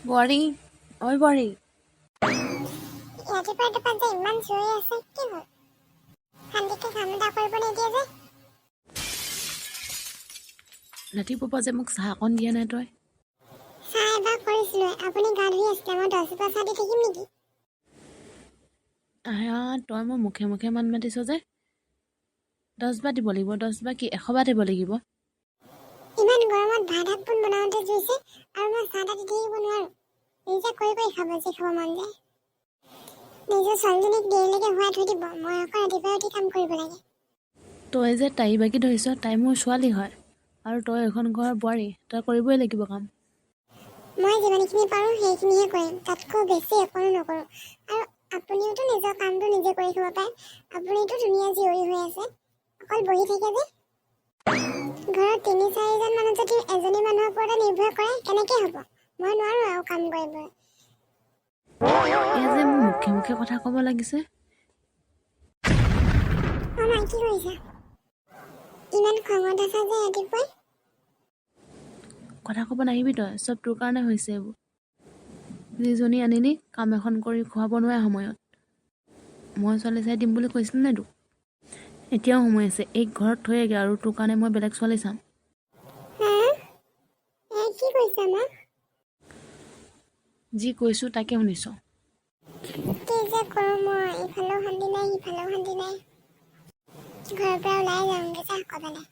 বোৱাৰী ঐ বোৱাৰী ৰাতিপুৱা যে ইমান চিঞৰি আছে কি হ'ল? শান্তিকে কাম এটা কৰিব নিদিয়ে যে। ৰাতিপুৱা যে মোক চাহ অকণ দিয়া নাই তই? চাহ এবাৰ কৰিছিলোঁ, আপুনি গা ধুই আছিলে। মই 10 বাৰ চাহ দি থাকিম নেকি? তই মোৰ মুখে মুখে মান মাতিছ যে 10 বাৰ দিব লাগিব। 10 বাৰ কি 100 বাৰ দিব লাগিব? ইমান গৰমত ভাত পোন বনাওঁতে জুইছে আৰু মই চাহ এটা দি থাকিব নোৱাৰো। নিজে কৰি খাব যি খাব মন যায়। নিজৰ ছোৱালীজনীক দেৰিলৈকে শুৱাই থৈ দিব। মই আকৌ ৰাতিপুৱা উঠি কাম কৰিব লাগে। তই যে তাই বাকী ধৰিছ, তাই মোৰ ছোৱালী হয় আৰু তই এখন ঘৰৰ বোৱাৰী, তই কৰিবই লাগিব কাম। মই যিমানখিনি পাৰোঁ সেইখিনিহে কৰিম, তাতকৈ বেছি একো নকৰোঁ। আৰু আপুনিওতো নিজৰ কামটো নিজে কৰি খাব পাৰে। আপুনিতো ধুনীয়া জীয়ৰী হৈ আছে, অকল বহি থাকে যে। ঘৰত ৩-৪জন মানুহ যদি এজনী মানুহৰ ওপৰতে নিৰ্ভৰ কৰে কেনেকে হ'ব? মই নোৱাৰো আৰু কাম কৰিবলৈ। এই যে মোৰ মুখে মুখে কথা ক'ব লাগিছে। মাই কি কৰিছা? ইমান খঙত আছা যে ৰাতিপুৱাই? কথা ক'ব নাহিবি তই, চব তোৰ কাৰণে হৈছে এইবোৰ। যিজনী আনিলি কাম এখন কৰি খুৱাব নোৱাৰে সময়ত। মই ছোৱালী চাই দিম বুলি কৈছিলোঁ নে তোক? এতিয়াও সময় আছে, এই ঘৰত থৈয়েগে আৰু তোৰ কাৰণে মই বেলেগ ছোৱালী চাম। কি কৈছা মা? যি কৈছোঁ তাকে শুনিছ। কি যে কৰোঁ মই, ইফালেও শান্তি নাই সিফালেও শান্তি নাই। ঘৰৰ পৰা ওলাই যাওঁগে যা ক'বালে।